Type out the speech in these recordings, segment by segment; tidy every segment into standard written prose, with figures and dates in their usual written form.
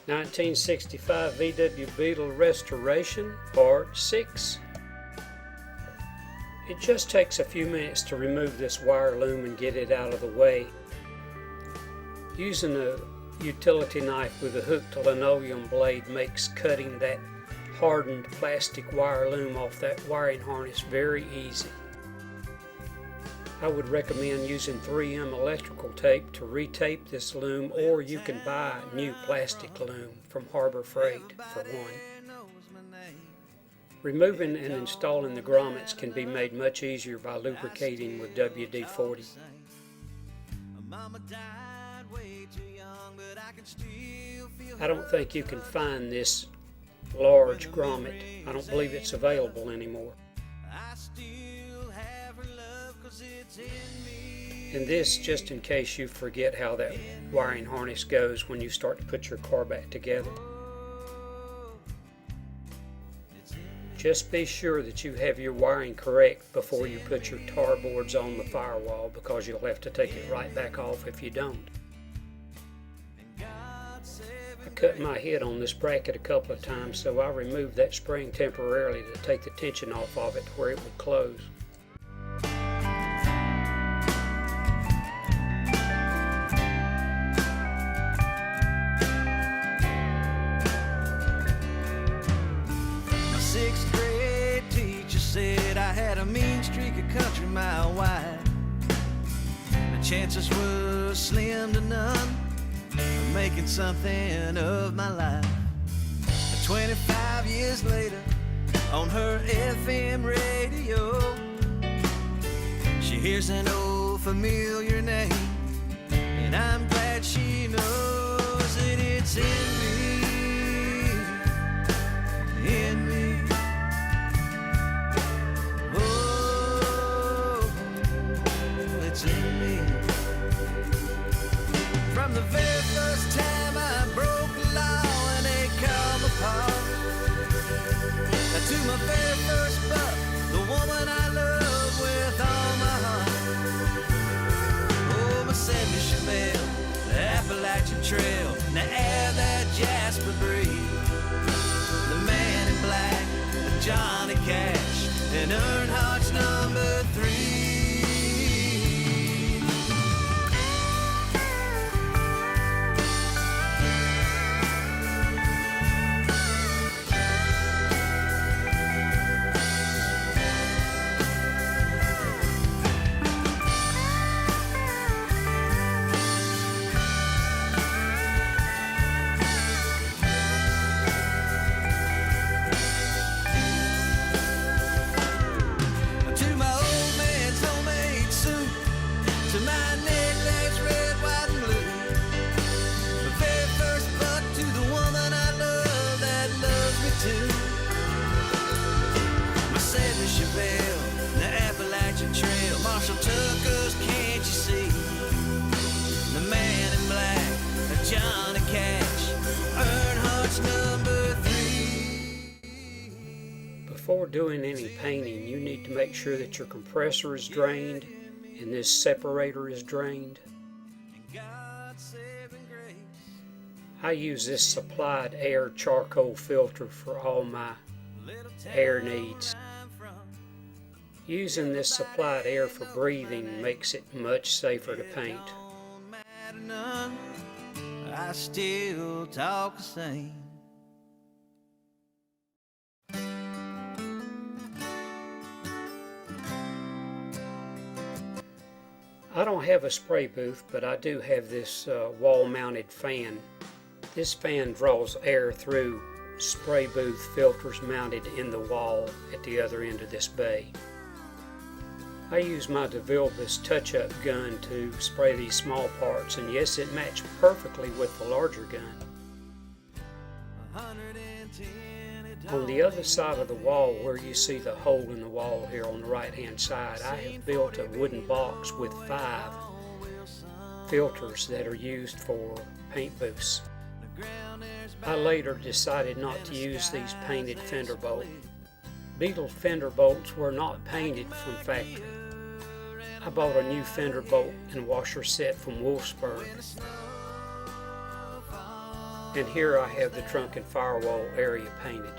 1965 VW Beetle Restoration, Part 6. It just takes a few minutes to remove this wire loom and get it out of the way. Using a utility knife with a hooked linoleum blade makes cutting that hardened plastic wire loom off that wiring harness very easy. I would recommend using 3M electrical tape to retape this loom, or you can buy new plastic loom from Harbor Freight for one. Removing and installing the grommets can be made much easier by lubricating with WD-40. I don't think you can find this large grommet. I don't believe it's available anymore. And this just in case you forget how that wiring harness goes when you start to put your car back together. Just be sure that you have your wiring correct before you put your tar boards on the firewall, because you'll have to take it right back off if you don't. I cut my head on this bracket a couple of times, so I removed that spring temporarily to take the tension off of it to where it would close. Sixth grade teacher said I had a mean streak a country mile wide. The chances were slim to none of making something of my life. 25 years later, on her FM radio, she hears an old familiar name, and I'm glad she knows that it's in me. From the very first time I broke the law and they come apart, to my very first buck, the woman I love with all my heart. Oh, my Sandy Chevelle, the Appalachian Trail, the air that Jasper breathed, the Man in Black, the Johnny Cash, and Earnhardt's number 3. Before doing any painting, you need to make sure that your compressor is drained and this separator is drained. I use this supplied air charcoal filter for all my air needs. Using this supplied air for breathing makes it much safer to paint. I still talk the same. I don't have a spray booth, but I do have this wall-mounted fan. This fan draws air through spray booth filters mounted in the wall at the other end of this bay. I use my DeVilbiss touch-up gun to spray these small parts, and yes, it matched perfectly with the larger gun. On the other side of the wall, where you see the hole in the wall here on the right hand side, I have built a wooden box with 5 filters that are used for paint booths. I later decided not to use these painted fender bolts. Beetle fender bolts were not painted from factory. I bought a new fender bolt and washer set from Wolfsburg. And here I have the trunk and firewall area painted.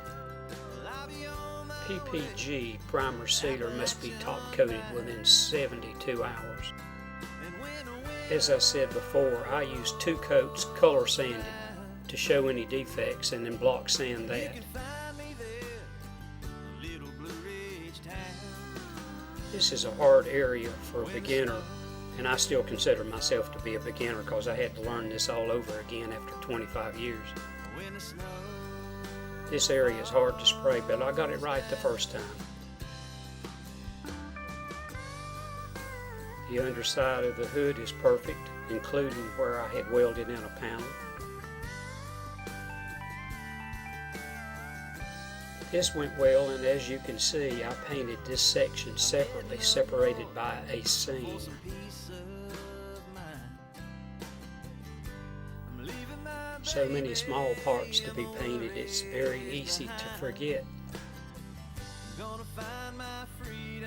PPG primer sealer must be top coated within 72 hours. As I said before, I use 2 coats color sanded to show any defects and then block sand that. This is a hard area for a beginner, and I still consider myself to be a beginner because I had to learn this all over again after 25 years. This area is hard to spray, but I got it right the first time. The underside of the hood is perfect, including where I had welded in a panel. This went well, and as you can see, I painted this section separately, separated by a seam. So many small parts to be painted, it's very easy to forget.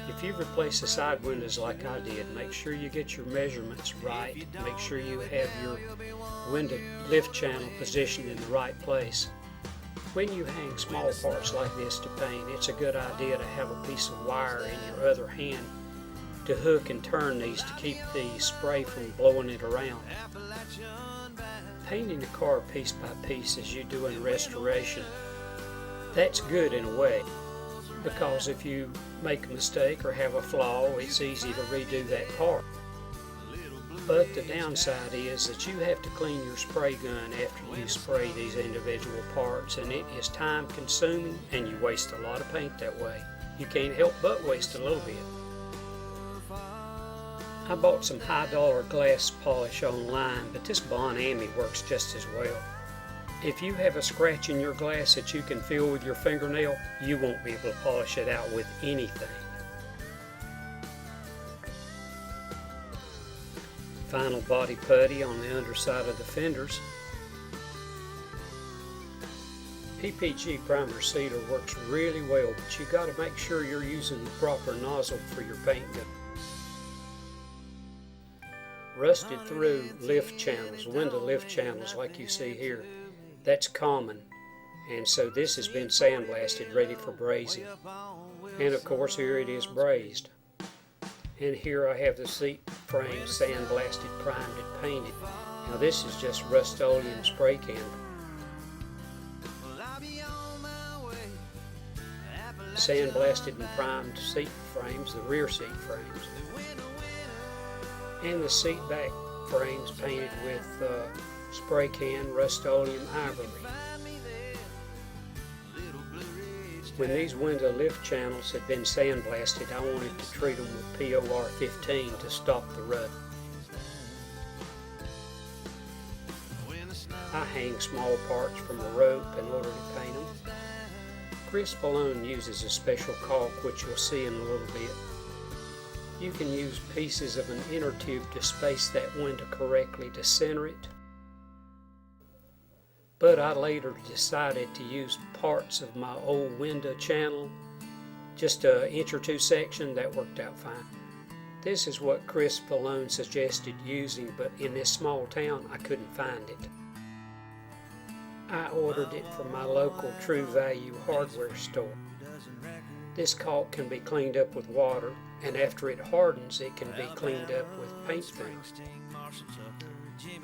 If you replace the side windows like I did, make sure you get your measurements right. Make sure you have your window lift channel positioned in the right place. When you hang small parts like this to paint, it's a good idea to have a piece of wire in your other hand to hook and turn these to keep the spray from blowing it around. Painting a car piece by piece as you do in restoration, that's good in a way, because if you make a mistake or have a flaw, it's easy to redo that car. But the downside is that you have to clean your spray gun after you spray these individual parts, and it is time consuming and you waste a lot of paint that way. You can't help but waste a little bit. I bought some high-dollar glass polish online, but this Bon-Ami works just as well. If you have a scratch in your glass that you can feel with your fingernail, you won't be able to polish it out with anything. Final body putty on the underside of the fenders. PPG primer sealer works really well, but you got to make sure you're using the proper nozzle for your paint gun. Rusted through lift channels, window lift channels like you see here, that's common, and so this has been sandblasted ready for brazing. And of course here it is brazed. And here I have the seat frame sandblasted, primed, and painted. Now this is just Rust-Oleum spray can. Sandblasted and primed seat frames, the rear seat frames. And the seat back frames painted with spray can Rust-Oleum ivory. When these window lift channels had been sandblasted, I wanted to treat them with POR 15 to stop the rut. I hang small parts from a rope in order to paint them. Crisp alone uses a special caulk, which you'll see in a little bit. You can use pieces of an inner tube to space that window correctly to center it. But I later decided to use parts of my old window channel, just an inch or two section. That worked out fine. This is what Crisp alone suggested using, but in this small town I couldn't find it. I ordered it from my local True Value hardware store. This caulk can be cleaned up with water, and after it hardens it can be cleaned up with paint thin.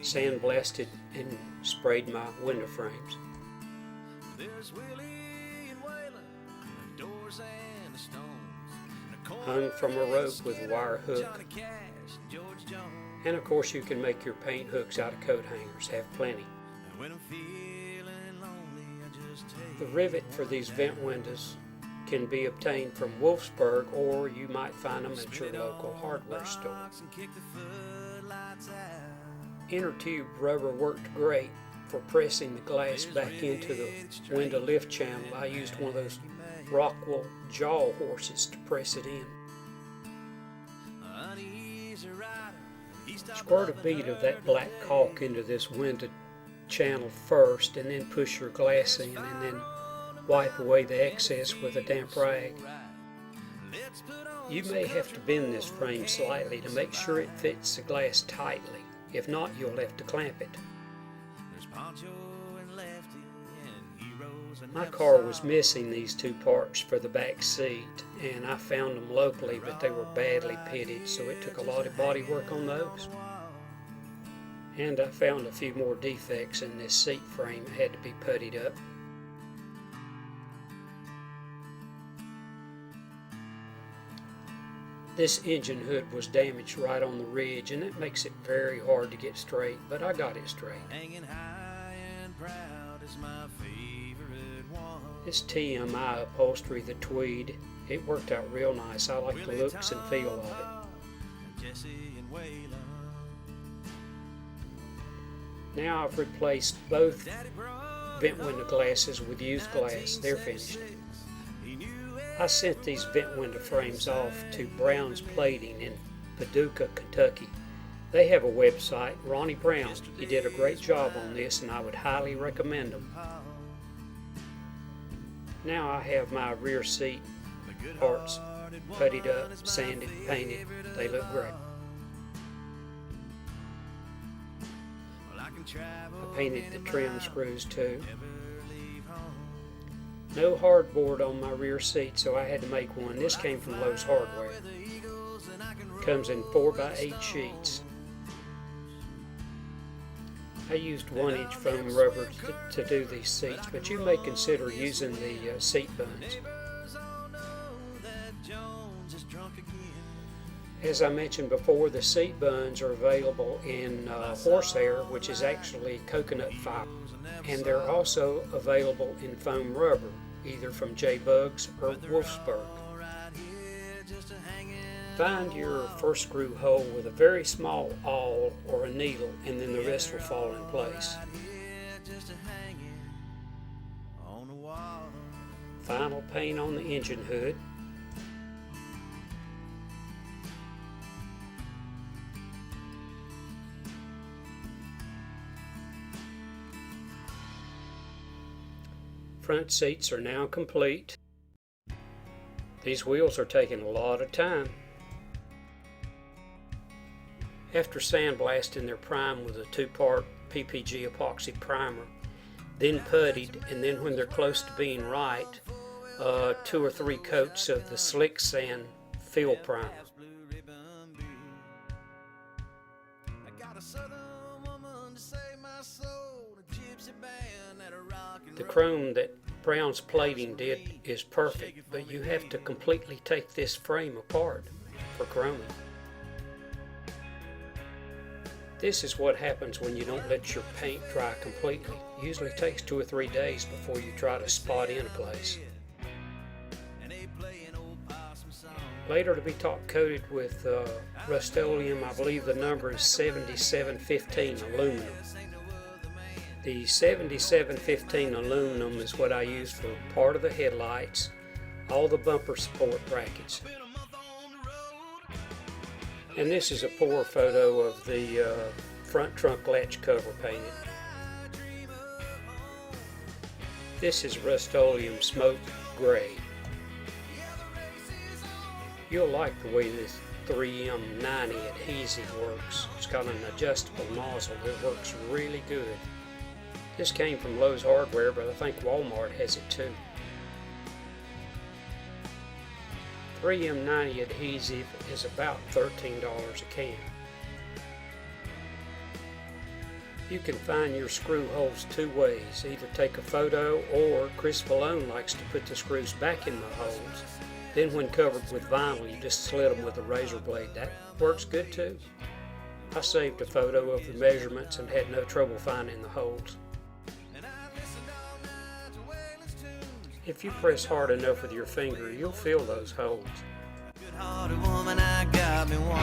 Sandblasted and sprayed my window frames. Hung from a rope with a wire hook. And of course you can make your paint hooks out of coat hangers, have plenty. The rivet for these vent windows can be obtained from Wolfsburg, or you might find them at your local hardware store. Inner tube rubber worked great for pressing the glass back into the window lift channel. I used one of those Rockwell jaw horses to press it in. Squirt a bead of that black caulk into this window channel first, and then push your glass in, and then wipe away the excess with a damp rag. You may have to bend this frame slightly to make sure it fits the glass tightly. If not, you'll have to clamp it. My car was missing these two parts for the back seat, and I found them locally, but they were badly pitted, so it took a lot of body work on those. And I found a few more defects in this seat frame that had to be puttied up. This engine hood was damaged right on the ridge, and it makes it very hard to get straight, but I got it straight. This TMI upholstery, the tweed, it worked out real nice. I like the looks and feel of it. Now I've replaced both vent window glasses with used glass. They're finished. I sent these vent window frames off to Brown's Plating in Paducah, Kentucky. They have a website, Ronnie Brown. He did a great job on this, and I would highly recommend them. Now I have my rear seat parts puttied up, sanded, painted. They look great. I painted the trim screws too. No hardboard on my rear seat, so I had to make one. This came from Lowe's Hardware. Comes in 4x8 sheets. I used 1-inch foam rubber to do these seats, but you may consider using the seat buns. As I mentioned before, the seat buns are available in horsehair, which is actually coconut fiber, and they're also available in foam rubber, either from J-Bugs or Wolfsburg. Find your first screw hole with a very small awl or a needle, and then the rest will fall in place. Final paint on the engine hood. Front seats are now complete. These wheels are taking a lot of time. After sandblasting their prime with a 2-part PPG epoxy primer, then puttied, and then when they're close to being right, 2 or 3 coats of the slick sand fill primer. The chrome that Brown's Plating did is perfect, but you have to completely take this frame apart for chroming. This is what happens when you don't let your paint dry completely. It usually takes 2 or 3 days before you try to spot in a place. Later to be top coated with Rust-Oleum. I believe the number is 7715 aluminum. The 7715 aluminum is what I use for part of the headlights, all the bumper support brackets. And this is a pour photo of the front trunk latch cover painted. This is Rust-Oleum Smoke Gray. You'll like the way this 3M90 adhesive works. It's got an adjustable nozzle that works really good. This came from Lowe's Hardware, but I think Walmart has it too. 3M90 adhesive is about $13 a can. You can find your screw holes 2 ways. Either take a photo, or Chris Malone likes to put the screws back in the holes. Then when covered with vinyl, you just slit them with a razor blade. That works good too. I saved a photo of the measurements and had no trouble finding the holes. If you press hard enough with your finger, you'll feel those holes. Good-hearted woman, I got me one.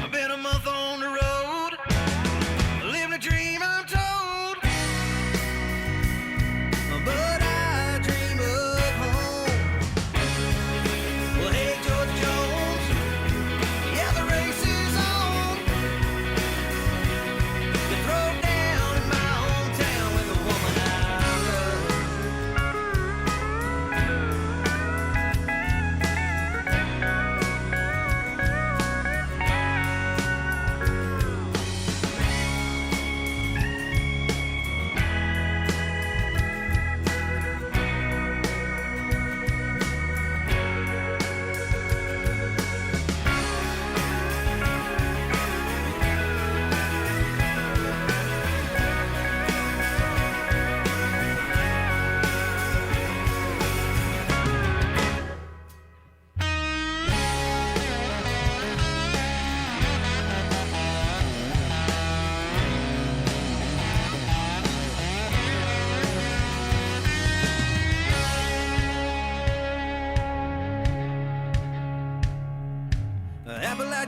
I've been a month on the road, living a dream I'm told, but I dream of home. Well, hey, George Jones, yeah, the race is on. You throw down in my hometown with a woman I love.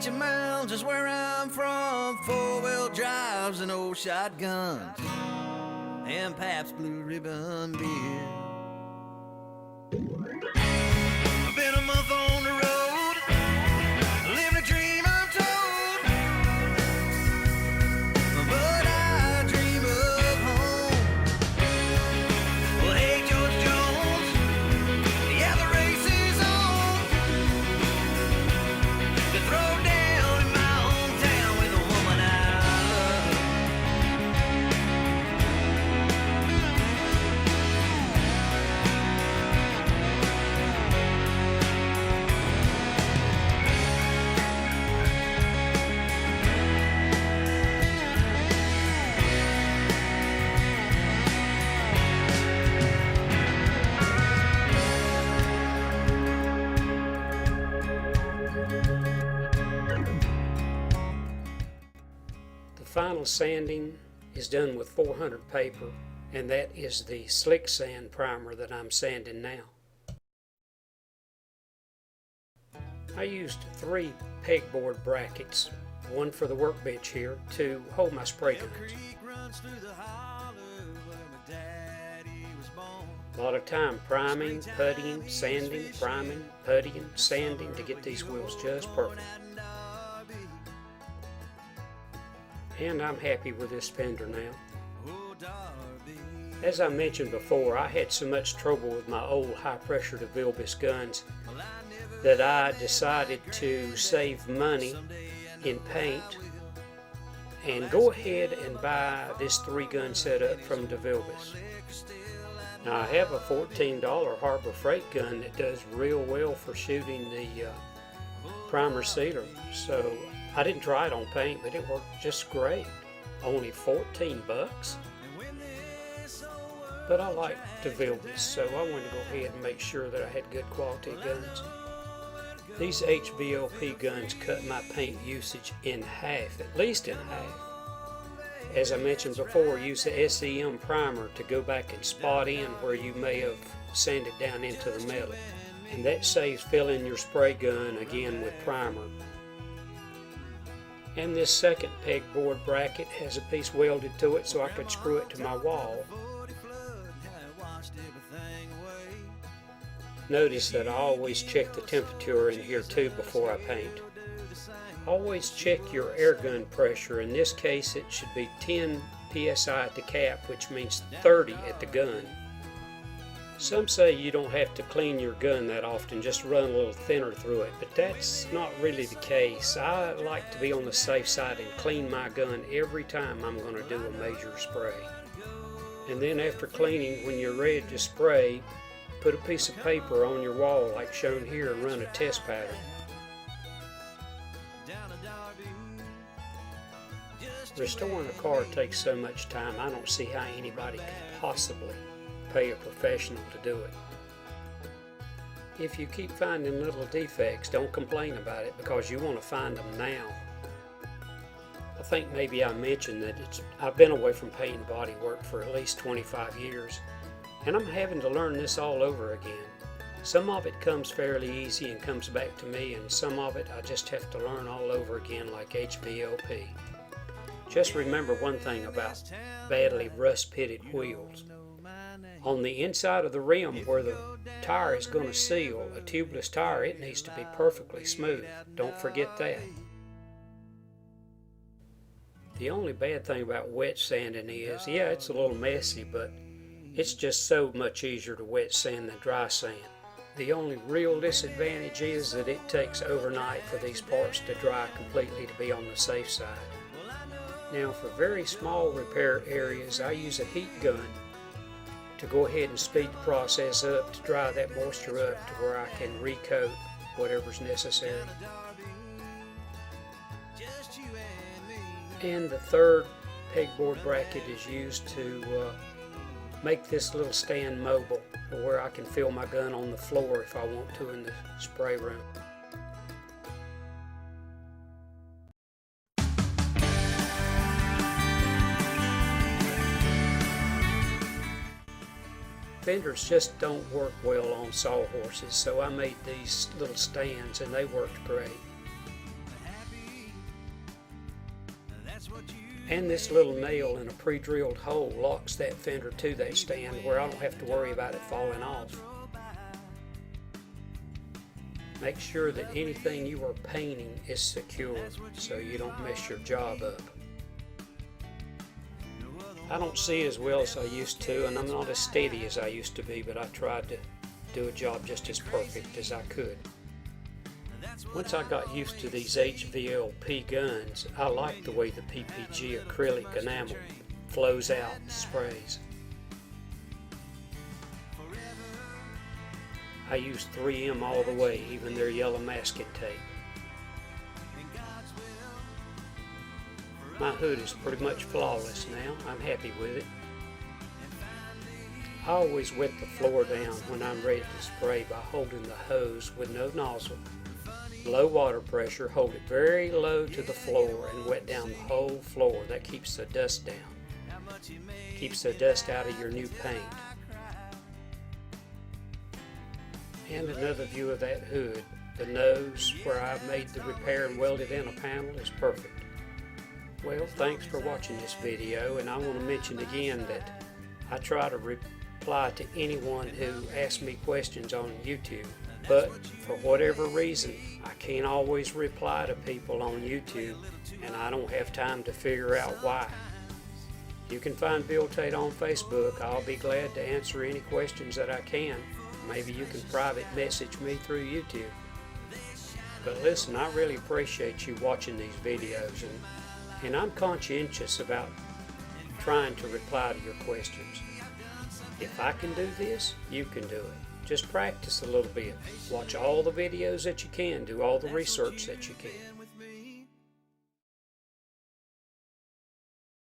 Appalachian Mounds is where I'm from. Four-wheel drives and old shotguns and Pabst Blue Ribbon beer. I've been a month on the road, living a dream untold, but I dream of home. Well, hey, George Jones, yeah, the race is on. To throw down in my hometown with a woman I love. The final sanding is done with 400 paper, and that is the slick sand primer that I'm sanding now. I used 3 pegboard brackets, one for the workbench here to hold my spray guns. A lot of time priming, puttying, sanding, priming, puttying, sanding to get these wheels just perfect. And I'm happy with this fender now. As I mentioned before, I had so much trouble with my old high-pressure DeVilbiss guns that I decided to save money in paint and go ahead and buy this 3-gun setup from DeVilbiss. Now I have a $14 Harbor Freight gun that does real well for shooting the primer sealer, so I didn't try it on paint, but it worked just great. Only 14 bucks. But I like DeVilbiss, so I wanted to go ahead and make sure that I had good quality guns. These HVLP guns cut my paint usage in half, at least in half. As I mentioned before, use the SEM primer to go back and spot in where you may have sanded down into the metal. And that saves filling your spray gun again with primer. And this second pegboard bracket has a piece welded to it so I could screw it to my wall. Notice that I always check the temperature in here too before I paint. Always check your air gun pressure. In this case it should be 10 psi at the cap, which means 30 at the gun. Some say you don't have to clean your gun that often, just run a little thinner through it, but that's not really the case. I like to be on the safe side and clean my gun every time I'm going to do a major spray. And then after cleaning, when you're ready to spray, put a piece of paper on your wall like shown here and run a test pattern. Restoring a car takes so much time, I don't see how anybody could possibly pay a professional to do it. If you keep finding little defects, don't complain about it because you want to find them now. I think maybe I mentioned that I've been away from paint and body work for at least 25 years, and I'm having to learn this all over again. Some of it comes fairly easy and comes back to me, and some of it I just have to learn all over again, like HVLP. Just remember one thing about badly rust-pitted wheels. On the inside of the rim where the tire is going to seal, a tubeless tire, it needs to be perfectly smooth. Don't forget that. The only bad thing about wet sanding is, yeah, it's a little messy, but it's just so much easier to wet sand than dry sand. The only real disadvantage is that it takes overnight for these parts to dry completely to be on the safe side. Now for very small repair areas, I use a heat gun to go ahead and speed the process up to dry that moisture up to where I can recoat whatever's necessary. And the third pegboard bracket is used to make this little stand mobile for where I can fill my gun on the floor if I want to in the spray room. Fenders just don't work well on sawhorses, so I made these little stands and they worked great. And this little nail in a pre-drilled hole locks that fender to that stand where I don't have to worry about it falling off. Make sure that anything you are painting is secure so you don't mess your job up. I don't see as well as I used to, and I'm not as steady as I used to be, but I tried to do a job just as perfect as I could. Once I got used to these HVLP guns, I like the way the PPG acrylic enamel flows out and sprays. I use 3M all the way, even their yellow masking tape. My hood is pretty much flawless now. I'm happy with it. I always wet the floor down when I'm ready to spray by holding the hose with no nozzle. Low water pressure, hold it very low to the floor and wet down the whole floor. That keeps the dust down. Keeps the dust out of your new paint. And another view of that hood. The nose where I've made the repair and welded in a panel is perfect. Well, thanks for watching this video, and I want to mention again that I try to reply to anyone who asks me questions on YouTube, but for whatever reason I can't always reply to people on YouTube, and I don't have time to figure out why. You can find Bill Tate on Facebook. I'll be glad to answer any questions that I can. Maybe you can private message me through YouTube. But listen, I really appreciate you watching these videos, and I'm conscientious about trying to reply to your questions. If I can do this, you can do it. Just practice a little bit. Watch all the videos that you can, do all the research that you can.